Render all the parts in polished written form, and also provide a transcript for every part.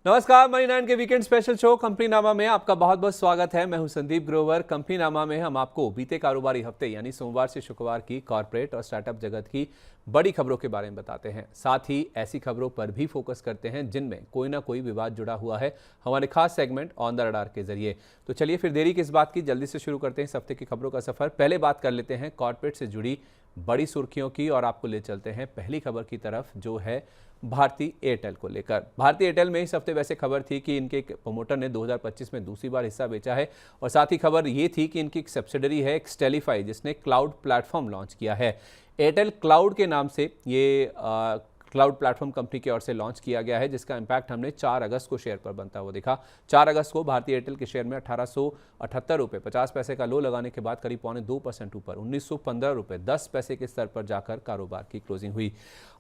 नमस्कार, money nine के weekend special show company नामा में आपका बहुत बहुत स्वागत है। मैं हूं संदीप ग्रोवर। कंपनी नामा में हम आपको बीते कारोबारी हफ्ते यानी सोमवार से शुक्रवार की कॉर्पोरेट और स्टार्टअप जगत की बड़ी खबरों के बारे में बताते हैं। साथ ही ऐसी खबरों पर भी फोकस करते हैं जिनमें कोई ना कोई विवाद जुड़ा हुआ है, हमारे खास सेगमेंट ऑन द रडार के जरिए। तो चलिए फिर देरी किस बात की, जल्दी से शुरू करते हैं इस हफ्ते की खबरों का सफर। पहले बात कर लेते हैं कॉर्पोरेट से जुड़ी बड़ी सुर्खियों की और आपको ले चलते हैं पहली खबर की तरफ, जो है भारती एयरटेल को लेकर। भारती एयरटेल में इस हफ्ते वैसे खबर थी कि इनके एक प्रमोटर ने 2025 में दूसरी बार हिस्सा बेचा है, और साथ ही खबर ये थी कि इनकी एक सब्सिडरी है एक्सटेलीफाई, जिसने क्लाउड प्लेटफॉर्म लॉन्च किया है। एयरटेल क्लाउड के नाम से ये क्लाउड प्लेटफॉर्म कंपनी की ओर से लॉन्च किया गया है, जिसका इंपैक्ट हमने 4 अगस्त को शेयर पर बनता हुआ दिखा। 4 अगस्त को भारतीय एयरटेल के शेयर में 1878.50 का लो लगाने के बाद करीब 2.25% ऊपर 1915.10 के स्तर पर जाकर कारोबार की क्लोजिंग हुई।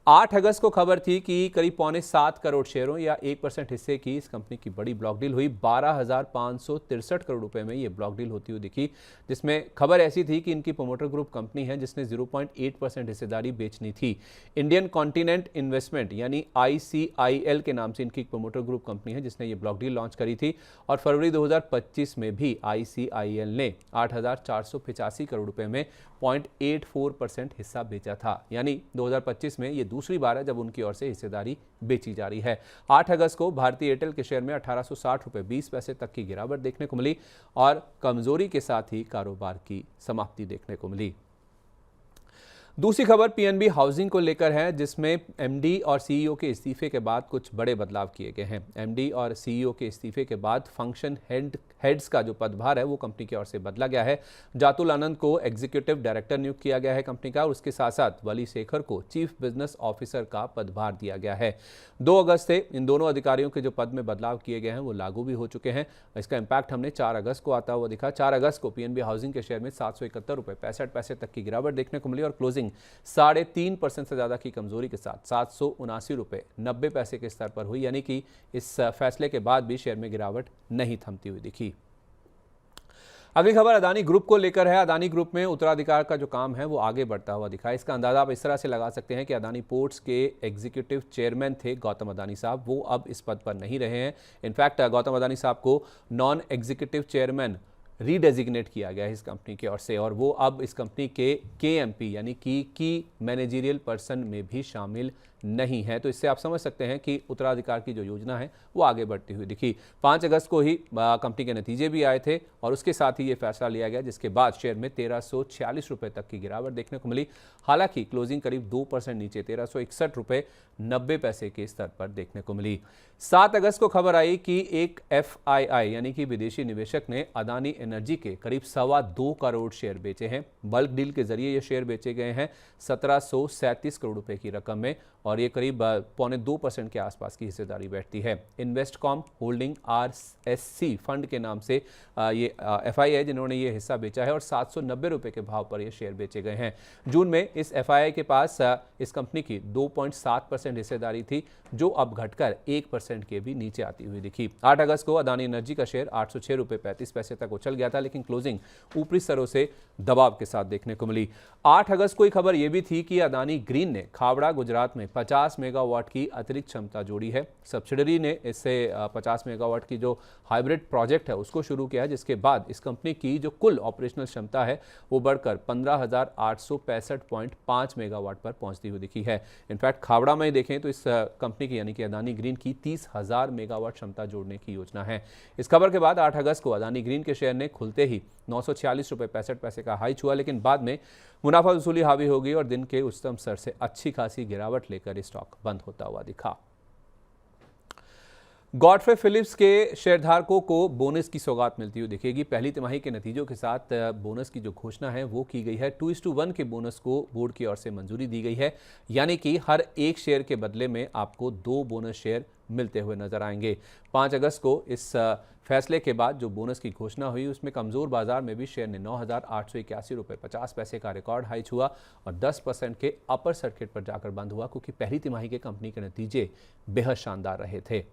8 अगस्त को खबर थी कि करीब 7.25 करोड़ शेयरों या 1% हिस्से की इस कंपनी की बड़ी ब्लॉक डील हुई। 12,563 करोड़ रुपए में ये ब्लॉक डील होती हुई दिखी, जिसमें खबर ऐसी थी कि इनकी प्रोमोटर ग्रुप कंपनी है जिसने 0.8% हिस्सेदारी बेचनी थी। इंडियन कॉन्टिनेंट इन्वेस्टमेंट यानी ICIL के नाम से इनकी प्रोमोटर ग्रुप कंपनी है जिसने ये ब्लॉक डील लॉन्च करी थी, और फरवरी 2025 में भी ICIL ने 8,485 करोड़ रुपए में 0.84% हिस्सा बेचा था। यानी 2025 में ये दूसरी बार है जब उनकी ओर से हिस्सेदारी बेची जा रही है। 8 अगस्त को भारतीय एयरटेल के शेयर में 1860.20 तक की गिरावट देखने को मिली और कमजोरी के साथ ही कारोबार की समाप्ति देखने को मिली। दूसरी खबर पीएनबी हाउसिंग को लेकर है, जिसमें एमडी और सीईओ के इस्तीफे के बाद कुछ बड़े बदलाव किए गए हैं। एमडी और सीईओ के इस्तीफे के बाद फंक्शन हेड्स का जो पदभार है वो कंपनी की ओर से बदला गया है। जातुल आनंद को एग्जीक्यूटिव डायरेक्टर नियुक्त किया गया है कंपनी का, और उसके साथ साथ वली शेखर को चीफ बिजनेस ऑफिसर का पदभार दिया गया है। 2 अगस्त से इन दोनों अधिकारियों के जो पद में बदलाव किए गए हैं वो लागू भी हो चुके हैं। इसका इंपैक्ट हमने 4 अगस्त को आता हुआ दिखा। 4 अगस्त को पीएनबी हाउसिंग के शेयर में 771.65 तक की गिरावट देखने को मिली, और क्लोजिंग 3.5% से ज्यादा की कमजोरी के साथ 779.90 के स्तर पर हुई। यानी कि इस फैसले के बाद भी शेयर में गिरावट नहीं थमती हुई दिखी। अगली खबर अदानी ग्रुप को लेकर है। अदानी ग्रुप में उत्तराधिकार का जो काम है वो आगे बढ़ता हुआ दिखा है। इसका अंदाजा आप इस तरह से लगा सकते हैं कि अदानी पोर्ट्स के एग्जीक्यूटिव चेयरमैन थे गौतम अदानी साहब, वो अब इस पद पर नहीं रहे हैं। इनफैक्ट गौतम अदानी साहब को नॉन एग्जीक्यूटिव चेयरमैन रीडेजिग्नेट किया गया है इस कंपनी की ओर से, और वो अब इस कंपनी के KMP यानी कि की मैनेजरियल पर्सन में भी शामिल नहीं है। तो इससे आप समझ सकते हैं कि उत्तराधिकार की जो योजना है वो आगे बढ़ती हुई दिखी। 5 अगस्त को ही कंपनी के नतीजे भी आए थे, और उसके साथ ही ये फैसला लिया गया, जिसके बाद शेयर में 1346 रुपए तक की गिरावट देखने को मिली। हालांकि क्लोजिंग करीब 2% नीचे 1361.90 के स्तर पर देखने को मिली। 7 अगस्त को खबर आई कि एक FII यानी कि विदेशी निवेशक ने अदानी एनर्जी के करीब 2.25 करोड़ शेयर बेचे हैं। बल्क डील के जरिए ये शेयर बेचे गए हैं 1737 करोड़ रुपए की रकम में, और ये करीब 2.25% के आसपास की हिस्सेदारी बैठती है। इन्वेस्टकॉम होल्डिंग RSC फंड के नाम से ये FII है जिन्होंने ये हिस्सा बेचा है, और 790 रुपए के भाव पर ये शेयर बेचे गए हैं। जून में इस FII के पास इस कंपनी की 2.7% हिस्सेदारी थी, जो अब घटकर 1% के भी नीचे आती हुई दिखी। 8 अगस्त को अदानी एनर्जी का शेयर 806.35 तक उछल गया था, लेकिन क्लोजिंग ऊपरी स्तरों से दबाव के साथ देखने को मिली। 8 अगस्त को खबर यह भी थी कि अदानी ग्रीन ने खावड़ा गुजरात में 50 मेगावाट की अतिरिक्त क्षमता जोड़ी है। सब्सिडरी ने इससे 50 मेगावाट की जो हाइब्रिड प्रोजेक्ट है उसको शुरू किया है, जिसके बाद इस कंपनी की जो कुल ऑपरेशनल क्षमता है वो बढ़कर 15,865.5 मेगावाट पर पहुंचती हुई दिखी है। इनफैक्ट खावड़ा में देखें तो इस कंपनी की यानी कि अदानी ग्रीन की 30,000 मेगावाट क्षमता जोड़ने की योजना है। इस खबर के बाद 8 अगस्त को अदानी ग्रीन के शेयर ने खुलते ही 946.65 का हाई छुआ, लेकिन बाद में मुनाफा वसूली हावी हो गई और दिन के उच्चतम स्तर से अच्छी खासी गिरावट लेकर स्टॉक बंद होता हुआ दिखा। गॉडफ्रे फिलिप्स के शेयरधारकों को बोनस की सौगात मिलती हुई दिखेगी। पहली तिमाही के नतीजों के साथ बोनस की जो घोषणा है वो की गई है। 2:1 के बोनस को बोर्ड की ओर से मंजूरी दी गई है, यानी कि हर एक शेयर के बदले में आपको 2 बोनस शेयर मिलते हुए नजर आएंगे। 5 अगस्त को इस फैसले के बाद जो बोनस की घोषणा हुई उसमें कमजोर बाजार में भी शेयर ने 9,881.50 का रिकॉर्ड हाई छुआ, और 10% के अपर सर्किट पर जाकर बंद हुआ, क्योंकि पहली तिमाही के कंपनी के नतीजे बेहद शानदार रहे थे।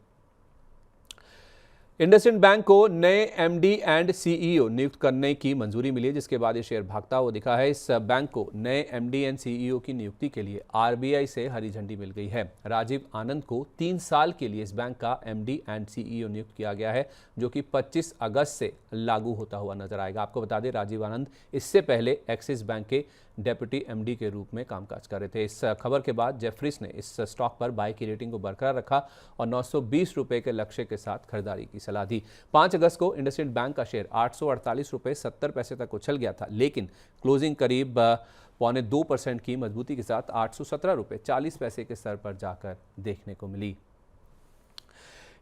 इंडसइंड बैंक को नए एमडी एंड सीईओ नियुक्त करने की मंजूरी मिली है, जिसके बाद ये शेयर भागता हुआ दिखा है। इस बैंक को नए एमडी एंड सीईओ की नियुक्ति के लिए आरबीआई से हरी झंडी मिल गई है। राजीव आनंद को 3 साल के लिए इस बैंक का एमडी एंड सीईओ नियुक्त किया गया है, जो कि 25 अगस्त से लागू होता हुआ नजर आएगा। आपको बता दें, राजीव आनंद इससे पहले एक्सिस बैंक के डेप्यूटी एमडी के रूप में कामकाज कर रहे थे। इस खबर के बाद जेफरीज ने इस स्टॉक पर बाय की रेटिंग को बरकरार रखा और 920 रुपए के लक्ष्य के साथ खरीदारी की सलाह दी। 5 अगस्त को इंडसइंड बैंक का शेयर 848 रुपए 70 पैसे तक उछल गया था, लेकिन क्लोजिंग करीब 1.25% की मजबूती के साथ 817 रुपए 40 पैसे के स्तर पर जाकर देखने को मिली।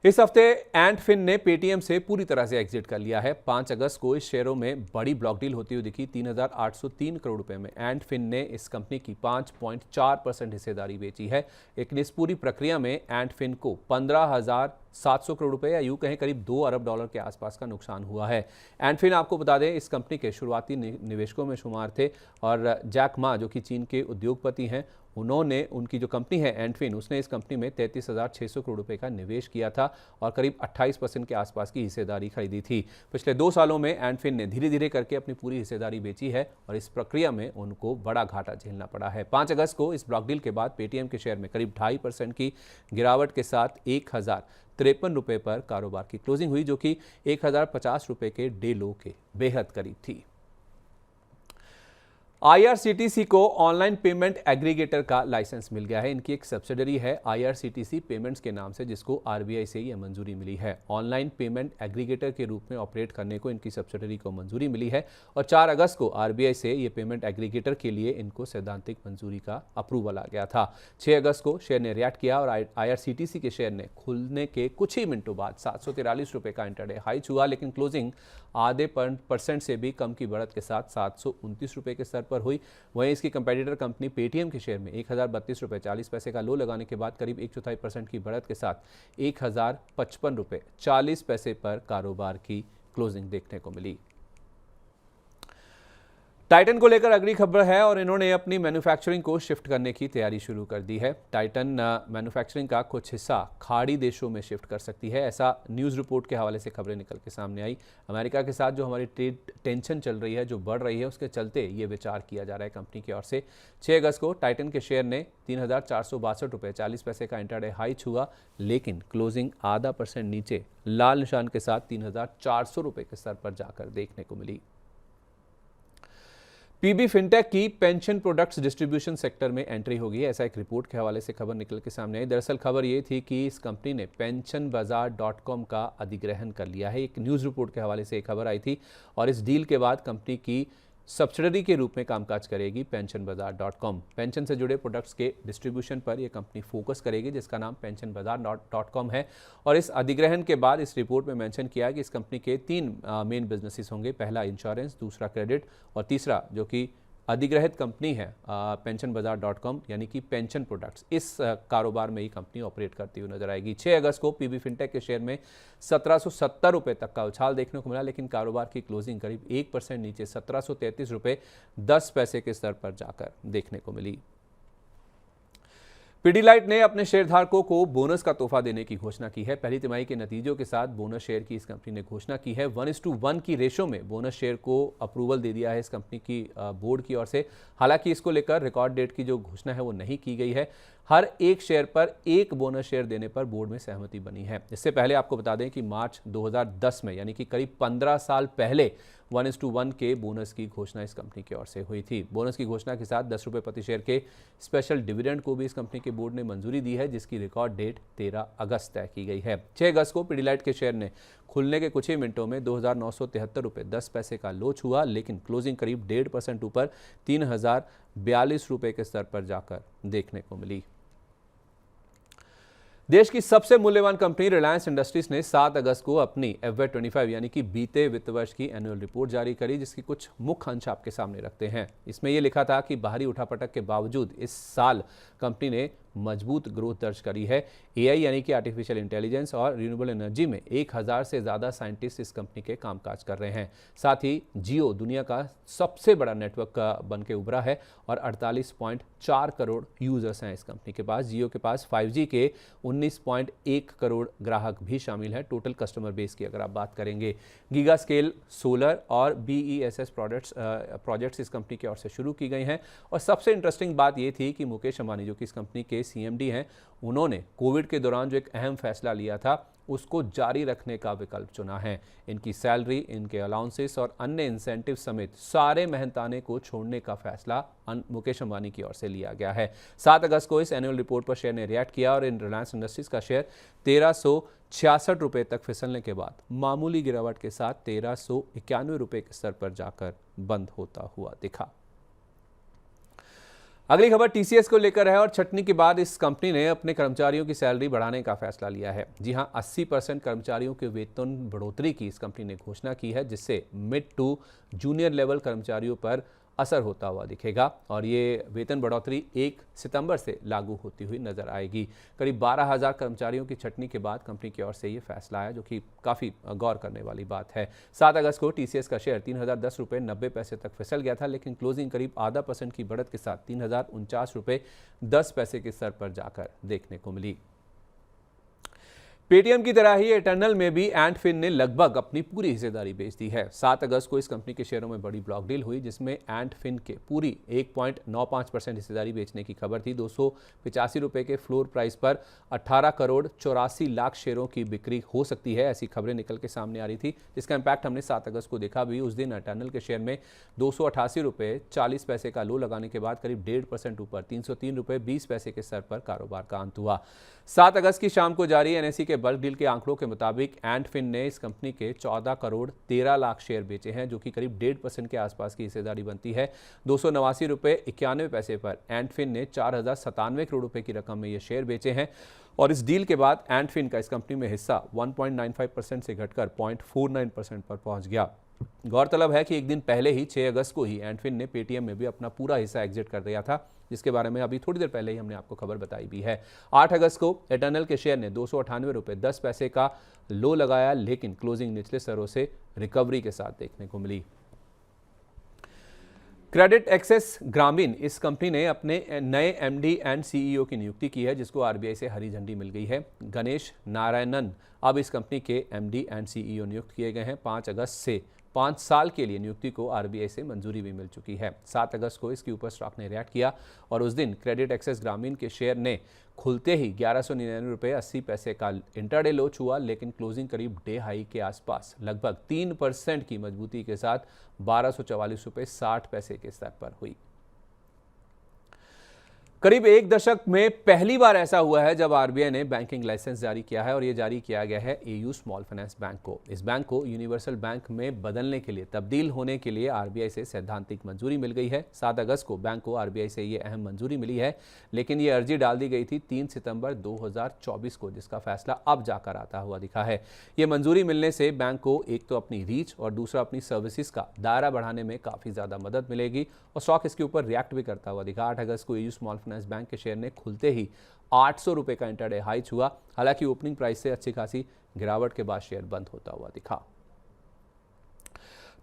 इस हफ्ते एंट फिन ने पेटीएम से पूरी तरह से एग्जिट कर लिया है। 5 अगस्त को इस शेयरों में बड़ी ब्लॉक डील होती हुई दिखी। 3,803 करोड़ रुपए में एंट फिन ने इस कंपनी की 5.4% हिस्सेदारी बेची है। लेकिन इस पूरी प्रक्रिया में एंट फिन को 15,700 करोड़ रुपए या यूं कहें करीब $2 अरब के आसपास का नुकसान हुआ है। एंट फिन, आपको बता दें, इस कंपनी के शुरुआती निवेशकों में शुमार थे और जैक मा, जो कि चीन के उद्योगपति हैं, उन्होंने, उनकी जो कंपनी है एंट फिन, उसने इस कंपनी में 33,600 करोड़ रुपए का निवेश किया था और करीब 28% के आसपास की हिस्सेदारी खरीदी थी। पिछले 2 सालों में एंट फिन ने धीरे धीरे करके अपनी पूरी हिस्सेदारी बेची है और इस प्रक्रिया में उनको बड़ा घाटा झेलना पड़ा है। 5 अगस्त को इस ब्लॉक डील के बाद पेटीएम के शेयर में करीब 2.5% की गिरावट के साथ 1,053 रुपए पर कारोबार की क्लोजिंग हुई, जो कि 1,050 रुपए के डे लो के बेहद करीब थी। आईआरसीटीसी को ऑनलाइन पेमेंट एग्रीगेटर का लाइसेंस मिल गया है। इनकी एक सब्सिडरी है आईआरसीटीसी पेमेंट्स के नाम से, जिसको आरबीआई से यह मंजूरी मिली है। ऑनलाइन पेमेंट एग्रीगेटर के रूप में ऑपरेट करने को इनकी सब्सिडरी को मंजूरी मिली है और 4 अगस्त को आरबीआई से ये पेमेंट एग्रीगेटर के लिए इनको सैद्धांतिक मंजूरी का अप्रूवल आ गया था। 6 अगस्त को शेयर ने रिएक्ट किया और आईआरसीटीसी के शेयर ने खुलने के कुछ ही मिनटों बाद 743 रुपए का इंटरडे हाई छुआ, लेकिन क्लोजिंग आधे % से भी कम की बढ़त के साथ 729 रुपए के स्तर पर हुई। वहीं इसकी कंपेटिटर कंपनी पेटीएम के शेयर में 1,032 रुपए 40 पैसे का लो लगाने के बाद करीब 1/4% की बढ़त के साथ 1,055 रुपए 40 पैसे पर कारोबार की क्लोजिंग देखने को मिली। टाइटन को लेकर अगली खबर है और इन्होंने अपनी मैन्युफैक्चरिंग को शिफ्ट करने की तैयारी शुरू कर दी है। टाइटन मैन्युफैक्चरिंग का कुछ हिस्सा खाड़ी देशों में शिफ्ट कर सकती है, ऐसा न्यूज़ रिपोर्ट के हवाले से खबरें निकल के सामने आई। अमेरिका के साथ जो हमारी ट्रेड टेंशन चल रही है, जो बढ़ रही है, उसके चलते ये विचार किया जा रहा है कंपनी की ओर से। 6 अगस्त को टाइटन के शेयर ने 3,462 रुपये 40 पैसे का इंटरडे हाई छुआ, लेकिन क्लोजिंग आधा % नीचे लाल निशान के साथ 3,400 रुपये के स्तर पर जाकर देखने को मिली। पीबी फिनटेक की पेंशन प्रोडक्ट्स डिस्ट्रीब्यूशन सेक्टर में एंट्री होगी, ऐसा एक रिपोर्ट के हवाले से खबर निकल के सामने आई। दरअसल खबर ये थी कि इस कंपनी ने pensionbazaar.com का अधिग्रहण कर लिया है। एक न्यूज़ रिपोर्ट के हवाले से एक खबर आई थी और इस डील के बाद कंपनी की सब्सिडरी के रूप में कामकाज करेगी pensionbazaar.com। पेंशन से जुड़े प्रोडक्ट्स के डिस्ट्रीब्यूशन पर यह कंपनी फोकस करेगी, जिसका नाम pensionbazaar.com है। और इस अधिग्रहण के बाद इस रिपोर्ट में मेंशन किया है कि इस कंपनी के 3 मेन बिजनेसेस होंगे। पहला इंश्योरेंस, दूसरा क्रेडिट और तीसरा जो कि अधिग्रहित कंपनी है pensionbazaar.com यानी कि पेंशन प्रोडक्ट्स। इस कारोबार में ही कंपनी ऑपरेट करती हुई नजर आएगी। 6 अगस्त को पीबी फिनटेक के शेयर में 1,770 रुपये तक का उछाल देखने को मिला, लेकिन कारोबार की क्लोजिंग करीब 1% नीचे 1,733 रुपये 10 पैसे के स्तर पर जाकर देखने को मिली। पिडीलाइट ने अपने शेयरधारकों को बोनस का तोहफा देने की घोषणा की है। पहली तिमाही के नतीजों के साथ बोनस शेयर की इस कंपनी ने घोषणा की है। 1:1 की रेशो में बोनस शेयर को अप्रूवल दे दिया है इस कंपनी की बोर्ड की ओर से। हालांकि इसको लेकर रिकॉर्ड डेट की जो घोषणा है वो नहीं की गई है। हर एक शेयर पर 1 बोनस शेयर देने पर बोर्ड में सहमति बनी है। इससे पहले आपको बता दें कि मार्च 2010 में, यानी कि करीब 15 साल पहले 1:1 के बोनस की घोषणा इस कंपनी की ओर से हुई थी। बोनस की घोषणा के साथ 10 रुपये प्रति शेयर के स्पेशल डिविडेंड को भी इस कंपनी के बोर्ड ने मंजूरी दी है, जिसकी रिकॉर्ड डेट 13 अगस्त तय की गई है। 6 अगस्त को पिडीलाइट के शेयर ने खुलने के कुछ ही मिनटों में 2,973 रुपये 10 पैसे का लो छुआ, लेकिन क्लोजिंग करीब 1.5% ऊपर 3,042 रुपये के स्तर पर जाकर देखने को मिली। देश की सबसे मूल्यवान कंपनी रिलायंस इंडस्ट्रीज ने 7 अगस्त को अपनी FY25 यानी कि बीते वित्त वर्ष की एनुअल रिपोर्ट जारी करी, जिसकी कुछ मुख्य अंश आपके सामने रखते हैं। इसमें यह लिखा था कि बाहरी उठापटक के बावजूद इस साल कंपनी ने मजबूत ग्रोथ दर्ज करी है। एआई यानी कि आर्टिफिशियल इंटेलिजेंस और रिन्यूएबल एनर्जी में 1000 से ज़्यादा साइंटिस्ट इस कंपनी के कामकाज कर रहे हैं। साथ ही जियो दुनिया का सबसे बड़ा नेटवर्क का बन के उभरा है और 48.4 करोड़ यूजर्स हैं इस कंपनी के पास। जियो के पास 5G के 19.1 करोड़ ग्राहक भी शामिल हैं टोटल कस्टमर बेस की अगर आप बात करेंगे। गीगा स्केल सोलर और BESS प्रोजेक्ट्स इस कंपनी की ओर से शुरू की गई हैं। और सबसे इंटरेस्टिंग बात ये थी कि मुकेश अंबानी जो कि इस कंपनी के CMD हैं, उन्होंने कोविड के दौरान जो एक अहम फैसला लिया था उसको जारी रखने का विकल्प चुना है। इनकी सैलरी, इनके अलाउंसेस और अन्य इंसेंटिव समेत सारे मेहनताने को छोड़ने का फैसला मुकेश अंबानी की ओर से लिया गया है। 7 अगस्त को इस एनुअल रिपोर्ट पर शेयर ने रिएक्ट किया और इन रिलायंस इंडस्ट्रीज का शेयर 1366 रुपये तक फिसलने के बाद मामूली गिरावट के साथ 1391 रुपये के स्तर पर जाकर बंद होता हुआ दिखा। अगली खबर TCS को लेकर है और छटनी के बाद इस कंपनी ने अपने कर्मचारियों की सैलरी बढ़ाने का फैसला लिया है। जी हां, 80% कर्मचारियों के वेतन बढ़ोतरी की इस कंपनी ने घोषणा की है, जिससे मिड टू जूनियर लेवल कर्मचारियों पर असर होता हुआ दिखेगा और ये वेतन बढ़ोतरी 1 सितंबर से लागू होती हुई नजर आएगी। करीब 12,000 कर्मचारियों की छटनी के बाद कंपनी की ओर से ये फैसला आया, जो कि काफ़ी गौर करने वाली बात है। 7 अगस्त को TCS का शेयर 3010 रुपये 90 पैसे तक फिसल गया था, लेकिन क्लोजिंग करीब ½ % की बढ़त के साथ 3049 रुपये 10 पैसे के स्तर पर जाकर देखने को मिली। पेटीएम की तरह ही एटर्नल में भी एंट फिन ने लगभग अपनी पूरी हिस्सेदारी बेच दी है। 7 अगस्त को इस कंपनी के शेयरों में बड़ी ब्लॉक डील हुई, जिसमें एंट फिन के पूरी 1.95% हिस्सेदारी बेचने की खबर थी। 285 रुपये के फ्लोर प्राइस पर 18 करोड़ 84 लाख शेयरों की बिक्री हो सकती है, ऐसी खबरें निकल के सामने आ रही थी, जिसका इम्पैक्ट हमने 7 अगस्त को देखा भी। उस दिन एटर्नल के शेयर में 288 रुपये 40 पैसे का लो लगाने के बाद करीब 1.5% ऊपर 303 रुपये 20 पैसे के स्तर पर कारोबार का अंत हुआ। 7 अगस्त की शाम को जारी NSE के बल्क डील के आंकड़ों के मुताबिक एंट फिन ने इस कंपनी के 14 करोड़ 13 लाख शेयर बेचे हैं, जो कि करीब 1.5% के आसपास की हिस्सेदारी बनती है। 289 रुपये 91 पैसे पर एंट फिन ने 4097 करोड़ रुपए की रकम में ये शेयर बेचे हैं और इस डील के बाद एंट फिन का इस कंपनी में हिस्सा 1.95% से घटकर 0.49% पर पहुंच गया। गौरतलब है कि एक दिन पहले ही 6 अगस्त को ही एंट फिन ने पेटीएम में भी अपना पूरा हिस्सा एग्जिट कर दिया था, जिसके बारे में अभी थोड़ी देर पहले ही हमने आपको खबर बताई भी है। 8 अगस्त को एटर्नल के शेयर ने 298 रुपये 10 पैसे का लो लगाया, लेकिन क्लोजिंग निचले स्तरों से रिकवरी के साथ देखने को मिली। क्रेडिट एक्सेस ग्रामीण इस कंपनी ने अपने नए MD एंड CEO की नियुक्ति की है, जिसको RBI से हरी झंडी मिल गई है। गणेश नारायणन अब इस कंपनी के MD एंड CEO नियुक्त किए गए हैं। 5 अगस्त से 5 साल के लिए नियुक्ति को RBI से मंजूरी भी मिल चुकी है। 7 अगस्त को इसके ऊपर स्टॉक ने रिएक्ट किया और उस दिन क्रेडिट एक्सेस ग्रामीण के शेयर ने खुलते ही 1199 रुपये 80 पैसे का इंटरडे लो छुआ, लेकिन क्लोजिंग करीब डे हाई के आसपास लगभग 3% की मजबूती के साथ 1244 रुपये 60 पैसे के स्तर पर हुई। करीब एक दशक में पहली बार ऐसा हुआ है जब RBI ने बैंकिंग लाइसेंस जारी किया है और ये जारी किया गया है AU स्मॉल फाइनेंस बैंक को। इस बैंक को यूनिवर्सल बैंक में बदलने के लिए, तब्दील होने के लिए RBI से सैद्धांतिक मंजूरी मिल गई है। 7 अगस्त को बैंक को RBI से ये अहम मंजूरी मिली है, लेकिन ये अर्जी डाल दी गई थी 3 सितंबर 2024 को, जिसका फैसला अब जाकर आता हुआ दिखा है। ये मंजूरी मिलने से बैंक को एक तो अपनी रीच और दूसरा अपनी सर्विसेज का दायरा बढ़ाने में काफ़ी ज़्यादा मदद मिलेगी और स्टॉक इसके ऊपर रिएक्ट भी करता हुआ दिखा। 8 अगस्त को AU स्मॉल फाइनेंस बैंक के शेयर ने खुलते ही 800 रुपये का इंटरडे हाई छुआ। हालांकि ओपनिंग प्राइस से अच्छी खासी गिरावट के बाद शेयर बंद होता हुआ दिखा।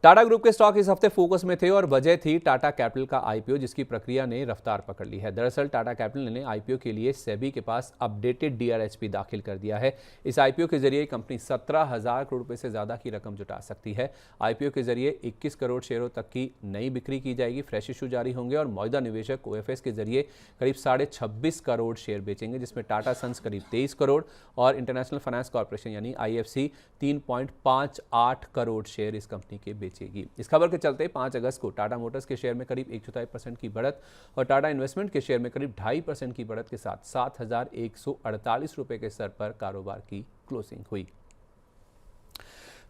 टाटा ग्रुप के स्टॉक इस हफ्ते फोकस में थे और वजह थी टाटा कैपिटल का IPO, जिसकी प्रक्रिया ने रफ्तार पकड़ ली है। दरअसल टाटा कैपिटल ने IPO के लिए सेबी के पास अपडेटेड DRHP दाखिल कर दिया है। इस IPO के जरिए कंपनी 17,000 करोड़ रुपए से ज्यादा की रकम जुटा सकती है। IPO के जरिए 21 करोड़ शेयरों तक की नई बिक्री की जाएगी, फ्रेश इशू जारी होंगे और मौजूदा निवेशक OFS के जरिए करीब 26.5 करोड़ शेयर बेचेंगे, जिसमें टाटा सन्स करीब 23 करोड़ और इंटरनेशनल फाइनेंस कॉर्पोरेशन यानी IFC 3.58 करोड़ शेयर इस कंपनी के बेचेगी। इस खबर के चलते 5 अगस्त को टाटा मोटर्स के शेयर में करीब 1.4% की बढ़त और टाटा इन्वेस्टमेंट के शेयर में करीब 2.5% की बढ़त के साथ 7,148 रुपए के स्तर पर कारोबार की क्लोजिंग हुई।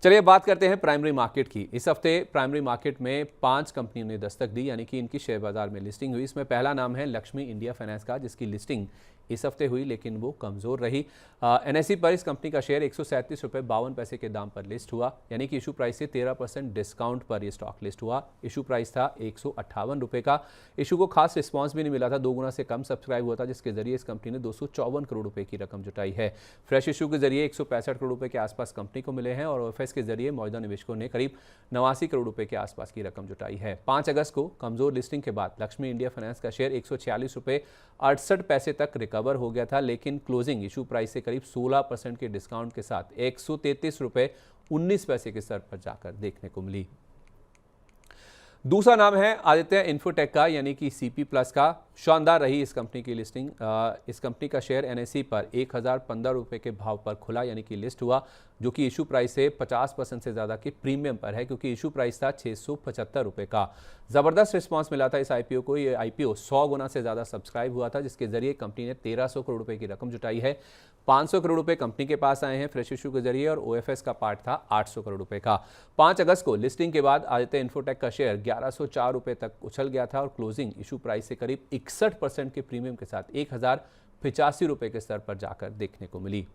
चलिए बात करते हैं प्राइमरी मार्केट की। इस हफ्ते प्राइमरी मार्केट में 5 कंपनियों ने दस्तक दी, यानी कि इनकी शेयर बाजार में लिस्टिंग हुई। इसमें पहला नाम है लक्ष्मी इंडिया फाइनेंस का, जिसकी लिस्टिंग इस हफ्ते हुई, लेकिन वो कमज़ोर रही। NSE पर इस कंपनी का शेयर 137 रुपये 52 पैसे के दाम पर लिस्ट हुआ, यानी कि इशू प्राइस से 13% डिस्काउंट पर यह स्टॉक लिस्ट हुआ। इशू प्राइस था 158 रुपये का। इशू को खास रिस्पॉन्स भी नहीं मिला था, 2 गुना से कम सब्सक्राइब हुआ था, जिसके जरिए इस कंपनी ने 254 करोड़ रुपए की रकम जुटाई है। फ्रेश इशू के जरिए 165 करोड़ रुपए के आसपास कंपनी को मिले हैं और OFS के जरिए मौजूदा निवेशकों ने करीब 89 करोड़ रुपए के आसपास की रकम जुटाई है। 5 अगस्त को कमजोर लिस्टिंग के बाद लक्ष्मी इंडिया फाइनेंस का शेयर 146 रुपये 68 पैसे तक रिकवर हो गया था, लेकिन क्लोजिंग इशू प्राइस से करीब 16% के डिस्काउंट के साथ 133 रुपये 19 पैसे के स्तर पर जाकर देखने को मिली। दूसरा नाम है आदित्य इन्फोटेक का, यानी कि CP प्लस का। शानदार रही इस कंपनी की लिस्टिंग। इस कंपनी का शेयर NSE पर 1015 रुपये के भाव पर खुला, यानी कि लिस्ट हुआ, जो कि इशू प्राइस से 50% से ज़्यादा के प्रीमियम पर है, क्योंकि इशू प्राइस था 675 रुपये का। ज़बरदस्त रिस्पांस मिला था इस IPO को। ये IPO 100 गुना से ज़्यादा सब्सक्राइब हुआ था, जिसके जरिए कंपनी ने 1300 करोड़ रुपये की रकम जुटाई है। 500 करोड़ रुपए कंपनी के पास आए हैं फ्रेश इशू के जरिए, और OFS का पार्ट था 800 करोड़ रुपए का। 5 अगस्त को लिस्टिंग के बाद आदित्य इन्फोटेक का शेयर 1104 रुपए तक उछल गया था और क्लोजिंग इशू प्राइस से करीब 61% के प्रीमियम के साथ 1085 रुपए के स्तर पर जाकर देखने को मिली।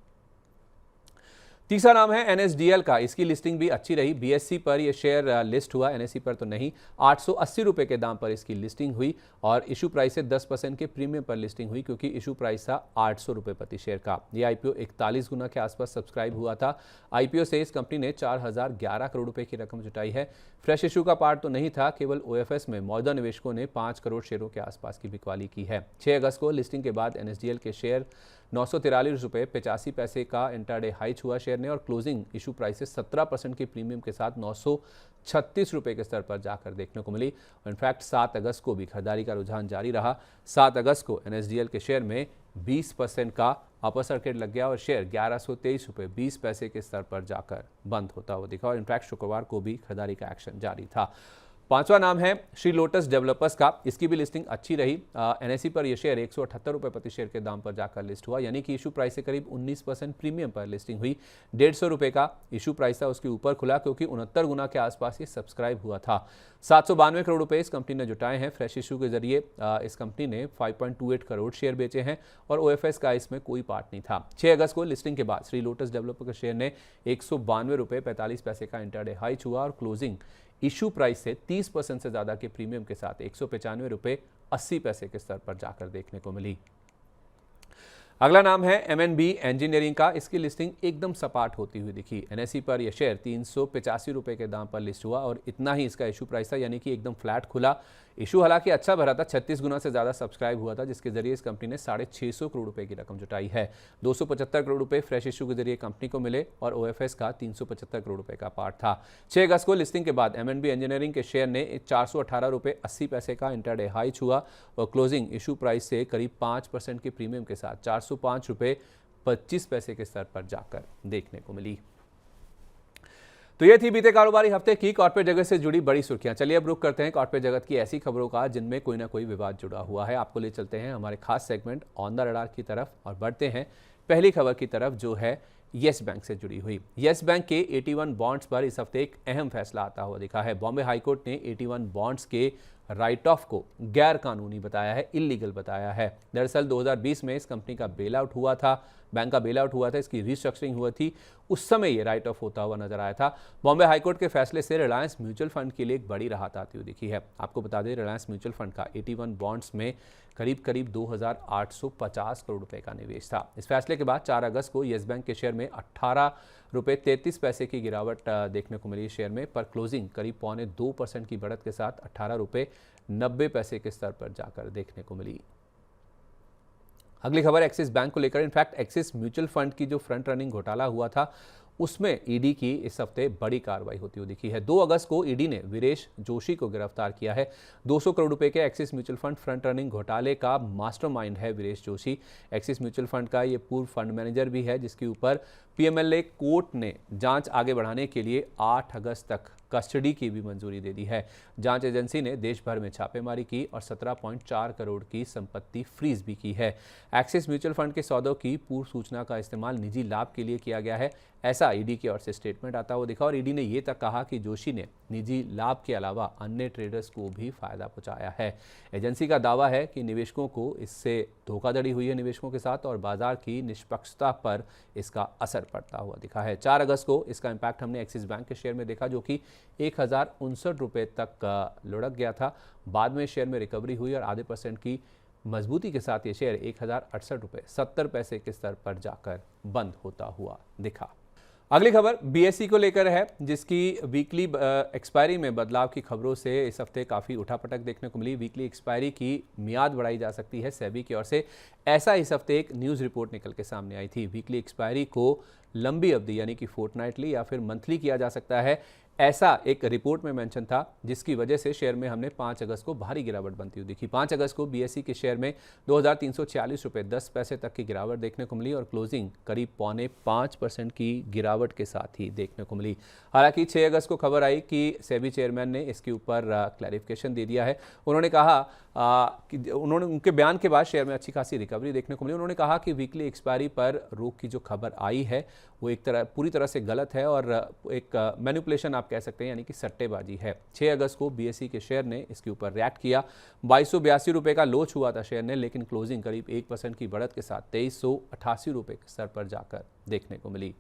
तीसरा नाम है NSDL का। इसकी लिस्टिंग भी अच्छी रही। BSE पर यह शेयर लिस्ट हुआ, NSE पर तो नहीं। 880 रुपये के दाम पर इसकी लिस्टिंग हुई और इशू प्राइस से 10% के प्रीमियम पर लिस्टिंग हुई, क्योंकि इशू प्राइस था 800 रुपये प्रति शेयर का। यह IPO 41 गुना के आसपास सब्सक्राइब हुआ था। IPO से इस कंपनी ने 4011 करोड़ रुपये की रकम जुटाई है। फ्रेश इशू का पार्ट तो नहीं था, केवल OFS में मौजूदा निवेशकों ने 5 करोड़ शेयरों के आसपास की बिकवाली की है। 6 अगस्त को लिस्टिंग के बाद NSDL के शेयर 943 रुपये 85 पैसे का इंटरडे हाई छुआ शेयर ने, और क्लोजिंग इशू प्राइस से 17% के प्रीमियम के साथ 936 रुपये के स्तर पर जाकर देखने को मिली। और इनफैक्ट 7 अगस्त को भी खरीदारी का रुझान जारी रहा। 7 अगस्त को NSDL के शेयर में 20% का अपर सर्किट लग गया और शेयर 1123 रुपये 20 पैसे के स्तर पर जाकर बंद होता हुआ दिखा, और इनफैक्ट शुक्रवार को भी खरीदारी का एक्शन जारी था। पांचवा नाम है श्री लोटस डेवलपर्स का। इसकी भी लिस्टिंग अच्छी रही। NSE पर यह शेयर 178 रुपये प्रति शेयर के दाम पर जाकर लिस्ट हुआ, यानी कि इशू प्राइस से करीब 19% प्रीमियम पर लिस्टिंग हुई। 150 रुपये का इशू प्राइस था, उसके ऊपर खुला, क्योंकि 69 गुना के आसपास ये सब्सक्राइब हुआ था। 792 करोड़ रुपए इस कंपनी ने जुटाए हैं। फ्रेश इशू के जरिए इस कंपनी ने 5.28 करोड़ शेयर बेचे हैं और OFS का इसमें कोई पार्ट नहीं था। 6 अगस्त को लिस्टिंग के बाद श्री लोटस डेवलपर के शेयर ने 192 रुपये 45 पैसे का इंटरडे हाई छुआ और क्लोजिंग इशू प्राइस से 30% से ज्यादा के प्रीमियम के साथ 195 रुपये 80 पैसे के स्तर पर जाकर देखने को मिली। अगला नाम है MNB इंजीनियरिंग का। इसकी लिस्टिंग एकदम सपाट होती हुई दिखी। NSE पर यह शेयर 385 रुपये के दाम पर लिस्ट हुआ और इतना ही इसका इशू प्राइस था, यानी कि एकदम फ्लैट खुला। इशू हालांकि अच्छा भरा था, 36 गुना से ज़्यादा सब्सक्राइब हुआ था, जिसके जरिए इस कंपनी ने 650 करोड़ रुपए की रकम जुटाई है। 275 करोड़ रुपए फ्रेश इशू के जरिए कंपनी को मिले और OFS का 375 करोड़ रुपए का पार्ट था। 6 अगस्त को लिस्टिंग के बाद MNB इंजीनियरिंग के शेयर ने 418 रुपये 80 पैसे का इंटरडे हाई छुआ और क्लोजिंग इशू प्राइस से करीब 5% के प्रीमियम के साथ 405 रुपये 25 पैसे के स्तर पर जाकर देखने को मिली। तो ये थी बीते कारोबारी हफ्ते की कॉर्पोरेट जगत से जुड़ी बड़ी सुर्खियां। चलिए अब रुख करते हैं कॉर्पोरेट जगत की ऐसी खबरों का जिनमें कोई ना कोई विवाद जुड़ा हुआ है। आपको ले चलते हैं हमारे खास सेगमेंट ऑन द रडार की तरफ और बढ़ते हैं पहली खबर की तरफ, जो है येस बैंक से जुड़ी हुई। येस बैंक के 81 बॉन्ड्स पर इस हफ्ते एक अहम फैसला आता हुआ दिखा है। बॉम्बे हाईकोर्ट ने 81 बॉन्ड्स के राइट ऑफ को गैर कानूनी बताया है, इलीगल बताया है। दरअसल 2020 में इस कंपनी का बेल आउट हुआ था, बैंक का बेल आउट हुआ था, इसकी रिस्ट्रक्चरिंग हुई थी, उस समय ये राइट ऑफ होता हुआ नजर आया था। बॉम्बे हाईकोर्ट के फैसले से रिलायंस म्यूचुअल फंड के लिए एक बड़ी राहत आती हुई दिखी है। आपको बता दें, रिलायंस म्यूचुअल फंड का 81 बॉन्ड्स में करीब 2850 करोड़ रुपए का निवेश था। इस फैसले के बाद 4 अगस्त को येस बैंक के शेयर में 18 रुपये 33 पैसे की गिरावट देखने को मिली शेयर में, पर क्लोजिंग करीब 2.25% की बढ़त के साथ 18 रुपये 90 पैसे के स्तर पर जाकर देखने को मिली। अगली खबर एक्सिस बैंक को लेकर। इनफैक्ट एक्सिस म्यूचुअल फंड की जो फ्रंट रनिंग घोटाला हुआ था, उसमें ईडी की इस हफ्ते बड़ी कार्रवाई होती हुई दिखी है। 2 अगस्त को ईडी ने वीरेश जोशी को गिरफ्तार किया है। 200 करोड़ रुपए के axis mutual fund front running घोटाले का मास्टरमाइंड है Viresh Joshi. Axis mutual fund का ये पूर्व फंड मैनेजर भी है, जिसके ऊपर PMLA कोर्ट ने जांच आगे बढ़ाने के लिए 8 अगस्त तक कस्टडी की भी मंजूरी दे दी है। जांच एजेंसी ने देश भर में छापेमारी की और 17.4 करोड़ की संपत्ति फ्रीज भी की है। एक्सिस म्यूचुअल फंड के सौदों की पूर्व सूचना का इस्तेमाल निजी लाभ के लिए किया गया है, ऐसा ईडी की ओर से स्टेटमेंट आता हुआ दिखा। और ईडी ने यह तक कहा कि जोशी ने निजी लाभ के अलावा अन्य ट्रेडर्स को भी फायदा पहुंचाया है। एजेंसी का दावा है कि निवेशकों को इससे धोखाधड़ी हुई है निवेशकों के साथ और बाजार की निष्पक्षता पर इसका असर पड़ता हुआ दिखा है। 4 अगस्त को इसका इम्पैक्ट हमने एक्सिस बैंक के शेयर में देखा, जो कि 1059 रुपये तक लुढ़क गया था। बाद में शेयर में रिकवरी हुई और आधे % की मजबूती के साथ ये शेयर 1068 रुपये 70 पैसे के स्तर पर जाकर बंद होता हुआ दिखा। अगली खबर बीएसई को लेकर है, जिसकी वीकली एक्सपायरी में बदलाव की खबरों से इस हफ्ते काफ़ी उठापटक देखने को मिली। वीकली एक्सपायरी की मियाद बढ़ाई जा सकती है सेबी की ओर से, ऐसा इस हफ्ते एक न्यूज़ रिपोर्ट निकल के सामने आई थी। वीकली एक्सपायरी को लंबी अवधि यानी कि फोर्टनाइटली या फिर मंथली किया जा सकता है, ऐसा एक रिपोर्ट में मेंशन था, जिसकी वजह से शेयर में हमने 5 अगस्त को भारी गिरावट बनती हुई दिखी। 5 अगस्त को बीएसई के शेयर में 2340 रुपये 10 पैसे तक की गिरावट देखने को मिली और क्लोजिंग करीब 4.5% की गिरावट के साथ ही देखने को मिली। हालांकि 6 अगस्त को खबर आई कि सेबी चेयरमैन ने इसके ऊपर क्लैरिफिकेशन दे दिया है। उन्होंने कहा कि उनके बयान के बाद शेयर में अच्छी खासी रिकवरी देखने को मिली। उन्होंने कहा कि वीकली एक्सपायरी पर रोक की जो खबर आई है वो पूरी तरह से गलत है और एक मैनिपुलेशन आप कह सकते हैं, यानी कि सट्टेबाजी है। 6 अगस्त को बीएसई के शेयर ने इसके ऊपर रिएक्ट किया। 2282 रुपये का लोच हुआ था शेयर ने, लेकिन क्लोजिंग करीब 1% की बढ़त के साथ 2388 रुपये के स्तर पर जाकर देखने को मिली।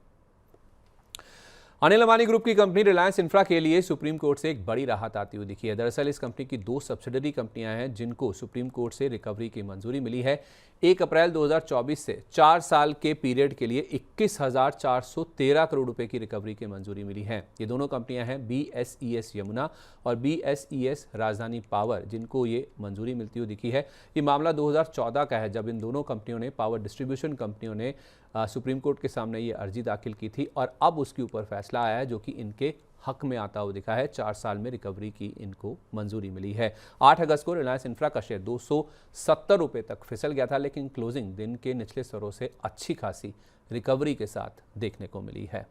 अनिल अंबानी ग्रुप की कंपनी रिलायंस इंफ्रा के लिए सुप्रीम कोर्ट से एक बड़ी राहत आती हुई दिखी है। दरअसल इस कंपनी की 2 सब्सिडरी कंपनियां हैं जिनको सुप्रीम कोर्ट से रिकवरी की मंजूरी मिली है। 1 अप्रैल 2024 से 4 साल के पीरियड के लिए 21,413 करोड़ रुपए की रिकवरी की मंजूरी मिली है। ये दोनों कंपनियां हैं BSES यमुना और BSES राजधानी पावर, जिनको ये मंजूरी मिलती हुई दिखी है। ये मामला 2014 का है, जब इन दोनों कंपनियों ने, पावर डिस्ट्रीब्यूशन कंपनियों ने सुप्रीम कोर्ट के सामने ये अर्जी दाखिल की थी और अब उसके ऊपर फैसला आया है जो कि इनके हक में आता हुआ दिखा है। 4 साल में रिकवरी की इनको मंजूरी मिली है। 8 अगस्त को रिलायंस इंफ्रा का शेयर 270 रुपये तक फिसल गया था, लेकिन क्लोजिंग दिन के निचले स्तरों से अच्छी खासी रिकवरी के साथ देखने को मिली है।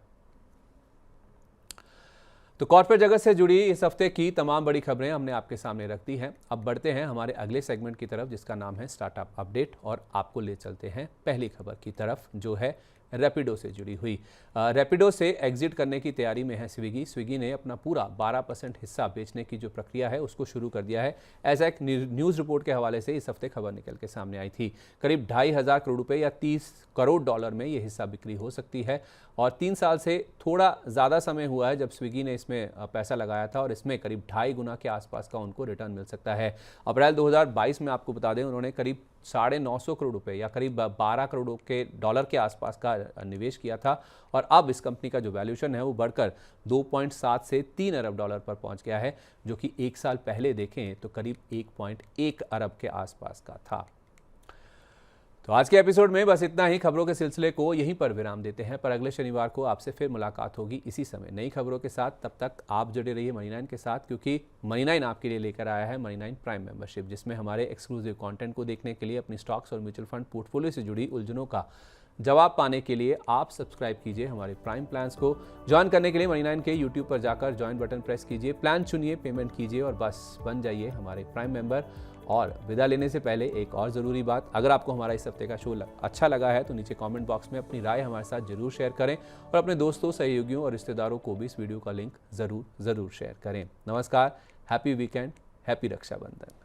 तो कॉर्पोरेट जगत से जुड़ी इस हफ्ते की तमाम बड़ी खबरें हमने आपके सामने रख दी हैं। अब बढ़ते हैं हमारे अगले सेगमेंट की तरफ, जिसका नाम है स्टार्टअप अपडेट, और आपको ले चलते हैं पहली खबर की तरफ, जो है रैपिडो से जुड़ी हुई। रैपिडो से एग्जिट करने की तैयारी में है स्विगी ने अपना पूरा 12% हिस्सा बेचने की जो प्रक्रिया है उसको शुरू कर दिया है। ऐसा एक न्यूज़ रिपोर्ट के हवाले से इस हफ्ते खबर निकल के सामने आई थी। करीब 2,500 करोड़ रुपए या 30 करोड़ डॉलर में ये हिस्सा बिक्री हो सकती है और 3 साल से थोड़ा ज़्यादा समय हुआ है जब स्विगी ने इसमें पैसा लगाया था और इसमें करीब 2.5 गुना के आसपास का उनको रिटर्न मिल सकता है। अप्रैल 2022 में आपको बता दें, उन्होंने करीब 950 करोड़ रुपए या करीब 12 करोड़ के डॉलर के आसपास का निवेश किया था और अब इस कंपनी का जो वैल्यूएशन है वो बढ़कर 2.7 से 3 अरब डॉलर पर पहुंच गया है, जो कि 1 साल पहले देखें तो करीब 1.1 अरब के आसपास का था। तो आज के एपिसोड में बस इतना ही। खबरों के सिलसिले को यहीं पर विराम देते हैं, पर अगले शनिवार को आपसे फिर मुलाकात होगी इसी समय नई खबरों के साथ। तब तक आप जुड़े रहिए मनी9 के साथ, क्योंकि मनी9 आपके लिए लेकर आया है मनी9 प्राइम मेंबरशिप, जिसमें हमारे एक्सक्लूसिव कंटेंट को देखने के लिए, अपनी स्टॉक्स और म्यूचुअल फंड पोर्टफोलियो से जुड़ी उलझनों का जवाब पाने के लिए आप सब्सक्राइब कीजिए हमारे प्राइम प्लान्स को। ज्वाइन करने के लिए मनी9 के यूट्यूब पर जाकर ज्वाइन बटन प्रेस कीजिए, प्लान चुनिए, पेमेंट कीजिए और बस बन जाइए हमारे प्राइम मेंबर। और विदा लेने से पहले एक और ज़रूरी बात, अगर आपको हमारा इस हफ्ते का शो अच्छा लगा है तो नीचे कमेंट बॉक्स में अपनी राय हमारे साथ जरूर शेयर करें और अपने दोस्तों, सहयोगियों और रिश्तेदारों को भी इस वीडियो का लिंक ज़रूर शेयर करें। नमस्कार, हैप्पी वीकेंड, हैप्पी रक्षाबंधन।